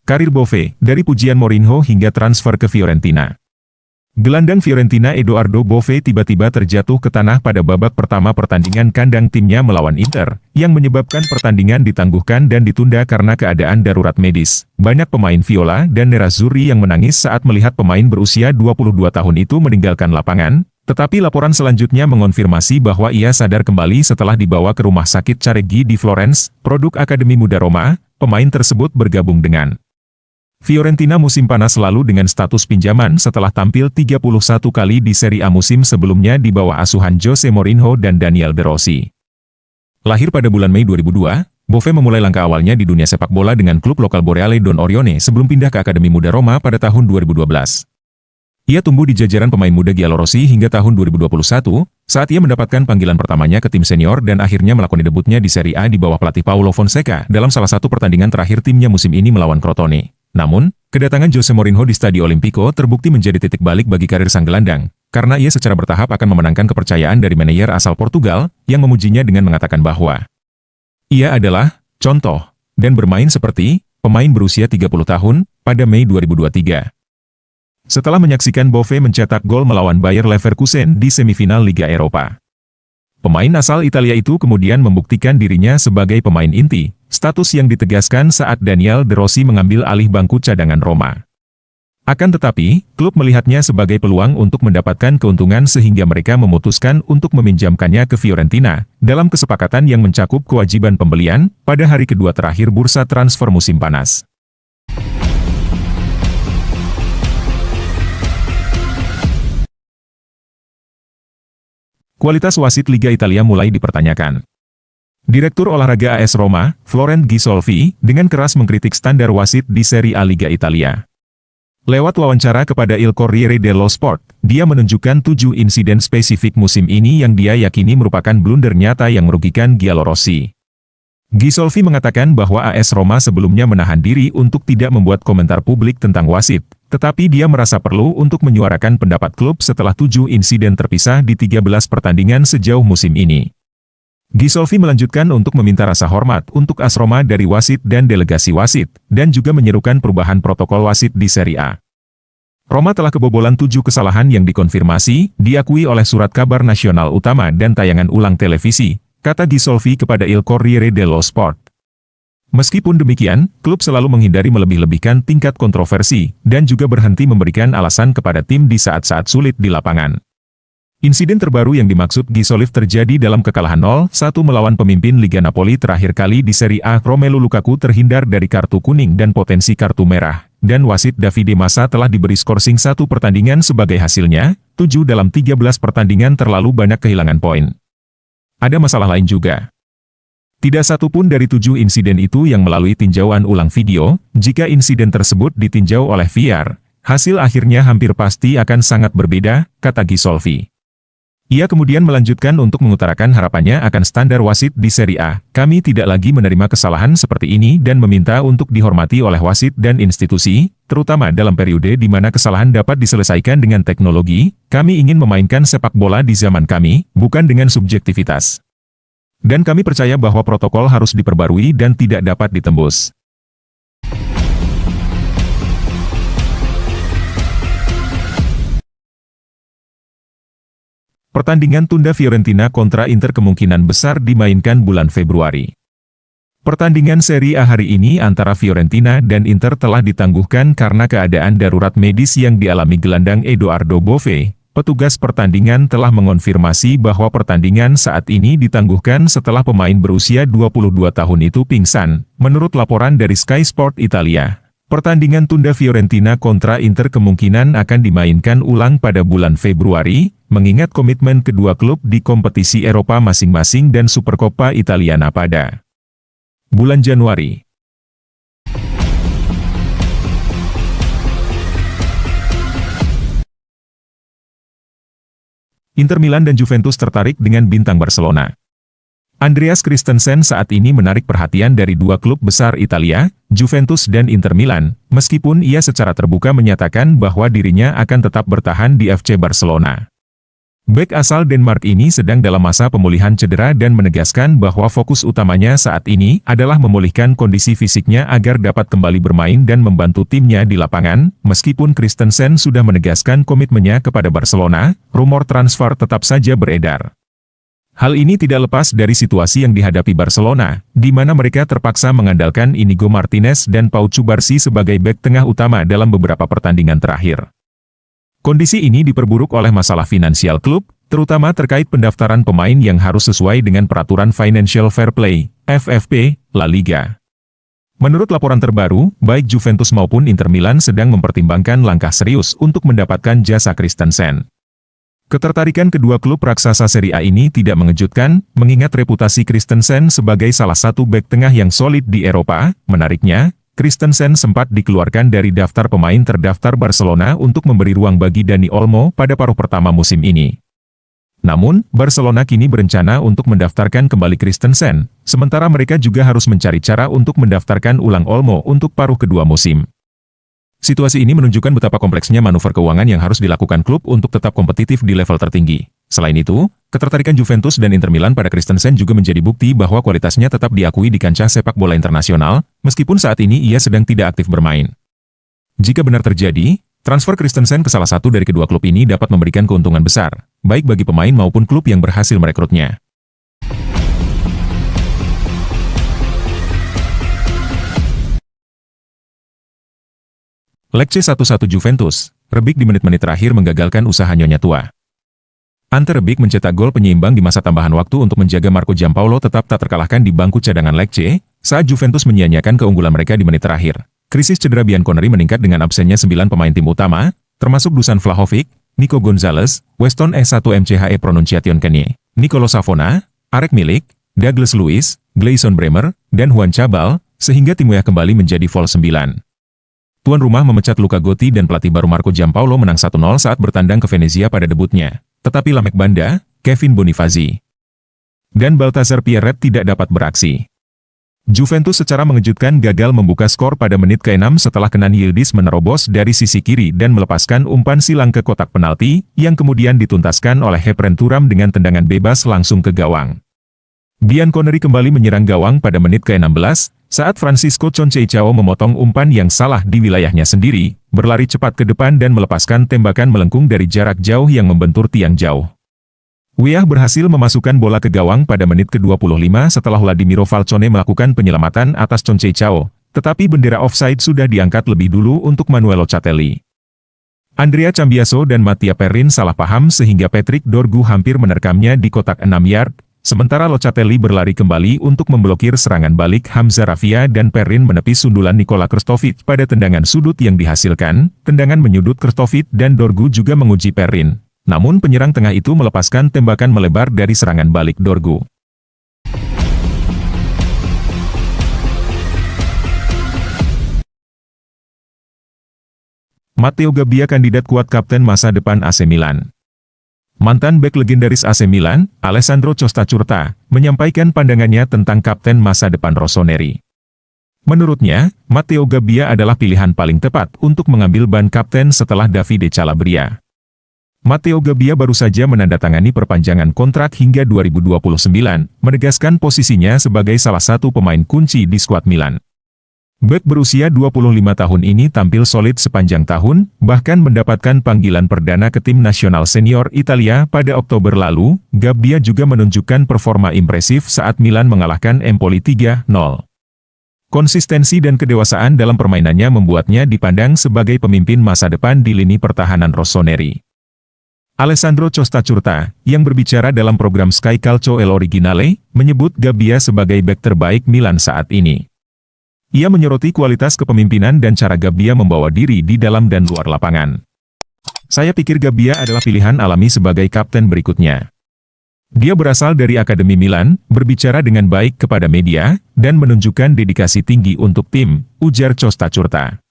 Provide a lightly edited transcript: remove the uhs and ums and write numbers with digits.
Karir Bove, dari pujian Mourinho hingga transfer ke Fiorentina. Gelandang Fiorentina Edoardo Bove tiba-tiba terjatuh ke tanah pada babak pertama pertandingan kandang timnya melawan Inter, yang menyebabkan pertandingan ditangguhkan dan ditunda karena keadaan darurat medis. Banyak pemain Viola dan Nerazzurri yang menangis saat melihat pemain berusia 22 tahun itu meninggalkan lapangan, tetapi laporan selanjutnya mengonfirmasi bahwa ia sadar kembali setelah dibawa ke rumah sakit Careggi di Florence, produk Akademi Muda Roma. Pemain tersebut bergabung dengan Fiorentina musim panas lalu dengan status pinjaman setelah tampil 31 kali di Serie A musim sebelumnya di bawah asuhan Jose Mourinho dan Daniel De Rossi. Lahir pada bulan Mei 2002, Bove memulai langkah awalnya di dunia sepak bola dengan klub lokal Boreale Don Orione sebelum pindah ke Akademi Muda Roma pada tahun 2012. Ia tumbuh di jajaran pemain muda Giallorossi hingga tahun 2021, saat ia mendapatkan panggilan pertamanya ke tim senior dan akhirnya melakukan debutnya di Serie A di bawah pelatih Paulo Fonseca dalam salah satu pertandingan terakhir timnya musim ini melawan Crotone. Namun, kedatangan Jose Mourinho di Stadio Olimpico terbukti menjadi titik balik bagi karir sang gelandang, karena ia secara bertahap akan memenangkan kepercayaan dari manajer asal Portugal, yang memujinya dengan mengatakan bahwa ia adalah contoh, dan bermain seperti pemain berusia 30 tahun, pada Mei 2023. Setelah menyaksikan Bove mencetak gol melawan Bayer Leverkusen di semifinal Liga Eropa. Pemain asal Italia itu kemudian membuktikan dirinya sebagai pemain inti, status yang ditegaskan saat Daniel De Rossi mengambil alih bangku cadangan Roma. Akan tetapi, klub melihatnya sebagai peluang untuk mendapatkan keuntungan sehingga mereka memutuskan untuk meminjamkannya ke Fiorentina, dalam kesepakatan yang mencakup kewajiban pembelian, pada hari kedua terakhir bursa transfer musim panas. Kualitas wasit Liga Italia mulai dipertanyakan. Direktur olahraga AS Roma, Florent Ghisolfi, dengan keras mengkritik standar wasit di Serie A Liga Italia. Lewat wawancara kepada Il Corriere dello Sport, dia menunjukkan 7 insiden spesifik musim ini yang dia yakini merupakan blunder nyata yang merugikan Giallorossi. Ghisolfi mengatakan bahwa AS Roma sebelumnya menahan diri untuk tidak membuat komentar publik tentang wasit, tetapi dia merasa perlu untuk menyuarakan pendapat klub setelah 7 insiden terpisah di 13 pertandingan sejauh musim ini. Ghisolfi melanjutkan untuk meminta rasa hormat untuk AS Roma dari wasit dan delegasi wasit, dan juga menyerukan perubahan protokol wasit di Serie A. Roma telah kebobolan 7 kesalahan yang dikonfirmasi, diakui oleh surat kabar nasional utama dan tayangan ulang televisi, kata Ghisolfi kepada Il Corriere dello Sport. Meskipun demikian, klub selalu menghindari melebih-lebihkan tingkat kontroversi, dan juga berhenti memberikan alasan kepada tim di saat-saat sulit di lapangan. Insiden terbaru yang dimaksud Ghisolfi terjadi dalam kekalahan 0-1 melawan pemimpin Liga Napoli terakhir kali di Serie A. Romelu Lukaku terhindar dari kartu kuning dan potensi kartu merah, dan wasit Davide Massa telah diberi skorsing 1 pertandingan sebagai hasilnya, 7 dalam 13 pertandingan terlalu banyak kehilangan poin. Ada masalah lain juga. Tidak satu pun dari 7 insiden itu yang melalui tinjauan ulang video. Jika insiden tersebut ditinjau oleh VAR, hasil akhirnya hampir pasti akan sangat berbeda, kata Ghisolfi. Ia kemudian melanjutkan untuk mengutarakan harapannya akan standar wasit di Serie A. Kami tidak lagi menerima kesalahan seperti ini dan meminta untuk dihormati oleh wasit dan institusi, terutama dalam periode di mana kesalahan dapat diselesaikan dengan teknologi. Kami ingin memainkan sepak bola di zaman kami, bukan dengan subjektivitas. Dan kami percaya bahwa protokol harus diperbarui dan tidak dapat ditembus. Pertandingan tunda Fiorentina kontra Inter kemungkinan besar dimainkan bulan Februari. Pertandingan Serie A hari ini antara Fiorentina dan Inter telah ditangguhkan karena keadaan darurat medis yang dialami gelandang Edoardo Bove. Petugas pertandingan telah mengonfirmasi bahwa pertandingan saat ini ditangguhkan setelah pemain berusia 22 tahun itu pingsan, menurut laporan dari Sky Sport Italia. Pertandingan tunda Fiorentina kontra Inter kemungkinan akan dimainkan ulang pada bulan Februari, mengingat komitmen kedua klub di kompetisi Eropa masing-masing dan Supercoppa Italiana pada bulan Januari. Inter Milan dan Juventus tertarik dengan bintang Barcelona. Andreas Christensen saat ini menarik perhatian dari 2 klub besar Italia, Juventus dan Inter Milan, meskipun ia secara terbuka menyatakan bahwa dirinya akan tetap bertahan di FC Barcelona. Bek asal Denmark ini sedang dalam masa pemulihan cedera dan menegaskan bahwa fokus utamanya saat ini adalah memulihkan kondisi fisiknya agar dapat kembali bermain dan membantu timnya di lapangan. Meskipun Christensen sudah menegaskan komitmennya kepada Barcelona, rumor transfer tetap saja beredar. Hal ini tidak lepas dari situasi yang dihadapi Barcelona, di mana mereka terpaksa mengandalkan Inigo Martinez dan Pau Cubarsí sebagai bek tengah utama dalam beberapa pertandingan terakhir. Kondisi ini diperburuk oleh masalah finansial klub, terutama terkait pendaftaran pemain yang harus sesuai dengan peraturan Financial Fair Play, FFP, La Liga. Menurut laporan terbaru, baik Juventus maupun Inter Milan sedang mempertimbangkan langkah serius untuk mendapatkan jasa Christensen. Ketertarikan kedua klub raksasa Serie A ini tidak mengejutkan, mengingat reputasi Christensen sebagai salah satu bek tengah yang solid di Eropa. Menariknya, Christensen sempat dikeluarkan dari daftar pemain terdaftar Barcelona untuk memberi ruang bagi Dani Olmo pada paruh pertama musim ini. Namun, Barcelona kini berencana untuk mendaftarkan kembali Christensen, sementara mereka juga harus mencari cara untuk mendaftarkan ulang Olmo untuk paruh kedua musim. Situasi ini menunjukkan betapa kompleksnya manuver keuangan yang harus dilakukan klub untuk tetap kompetitif di level tertinggi. Selain itu, ketertarikan Juventus dan Inter Milan pada Christensen juga menjadi bukti bahwa kualitasnya tetap diakui di kancah sepak bola internasional, meskipun saat ini ia sedang tidak aktif bermain. Jika benar terjadi, transfer Christensen ke salah satu dari kedua klub ini dapat memberikan keuntungan besar, baik bagi pemain maupun klub yang berhasil merekrutnya. Lecce 1-1 Juventus, Rebic di menit-menit terakhir menggagalkan usaha nyonya tua. Ante Rebic mencetak gol penyeimbang di masa tambahan waktu untuk menjaga Marco Giampaolo tetap tak terkalahkan di bangku cadangan Lecce, saat Juventus menyia-nyiakan keunggulan mereka di menit terakhir. Krisis cedera Bianconeri meningkat dengan absennya 9 pemain tim utama, termasuk Dusan Vlahovic, Nico Gonzalez, Weston S1 MCHE Pronunciation Kenny, Nicolo Savona, Arek Milik, Douglas Luiz, Gleison Bremer, dan Juan Cabal, sehingga Timwea kembali menjadi false 9. Tuan rumah memecat Luca Gotti dan pelatih baru Marco Giampaolo menang 1-0 saat bertandang ke Venezia pada debutnya. Tetapi Lamek Banda, Kevin Bonifazi, dan Baltasar Pierret tidak dapat beraksi. Juventus secara mengejutkan gagal membuka skor pada menit ke-6 setelah Kenan Yildiz menerobos dari sisi kiri dan melepaskan umpan silang ke kotak penalti, yang kemudian dituntaskan oleh Hepren Thuram dengan tendangan bebas langsung ke gawang. Bianconeri kembali menyerang gawang pada menit ke-16, saat Francisco Conceição memotong umpan yang salah di wilayahnya sendiri, berlari cepat ke depan dan melepaskan tembakan melengkung dari jarak jauh yang membentur tiang jauh. Weah berhasil memasukkan bola ke gawang pada menit ke-25 setelah Vladimiro Falcone melakukan penyelamatan atas Conceição, tetapi bendera offside sudah diangkat lebih dulu untuk Manuel Locatelli. Andrea Cambiaso dan Mattia Perin salah paham sehingga Patrick Dorgu hampir menerkamnya di kotak 6 yard, sementara Locatelli berlari kembali untuk memblokir serangan balik Hamza Raffia dan Perin menepis sundulan Nikola Krstovic pada tendangan sudut yang dihasilkan. Tendangan menyudut Krstovic dan Dorgu juga menguji Perin. Namun penyerang tengah itu melepaskan tembakan melebar dari serangan balik Dorgu. Matteo Gabbia kandidat kuat kapten masa depan AC Milan. Mantan bek legendaris AC Milan, Alessandro Costa Curta, menyampaikan pandangannya tentang kapten masa depan Rossoneri. Menurutnya, Matteo Gabbia adalah pilihan paling tepat untuk mengambil ban kapten setelah Davide Calabria. Matteo Gabbia baru saja menandatangani perpanjangan kontrak hingga 2029, menegaskan posisinya sebagai salah satu pemain kunci di skuad Milan. Bek berusia 25 tahun ini tampil solid sepanjang tahun, bahkan mendapatkan panggilan perdana ke tim nasional senior Italia pada Oktober lalu. Gabbia juga menunjukkan performa impresif saat Milan mengalahkan Empoli 3-0. Konsistensi dan kedewasaan dalam permainannya membuatnya dipandang sebagai pemimpin masa depan di lini pertahanan Rossoneri. Alessandro Costa Curta, yang berbicara dalam program Sky Calcio El Originale, menyebut Gabbia sebagai bek terbaik Milan saat ini. Ia menyoroti kualitas kepemimpinan dan cara Gabbia membawa diri di dalam dan luar lapangan. Saya pikir Gabbia adalah pilihan alami sebagai kapten berikutnya. Dia berasal dari Akademi Milan, berbicara dengan baik kepada media, dan menunjukkan dedikasi tinggi untuk tim, ujar Costa Curta.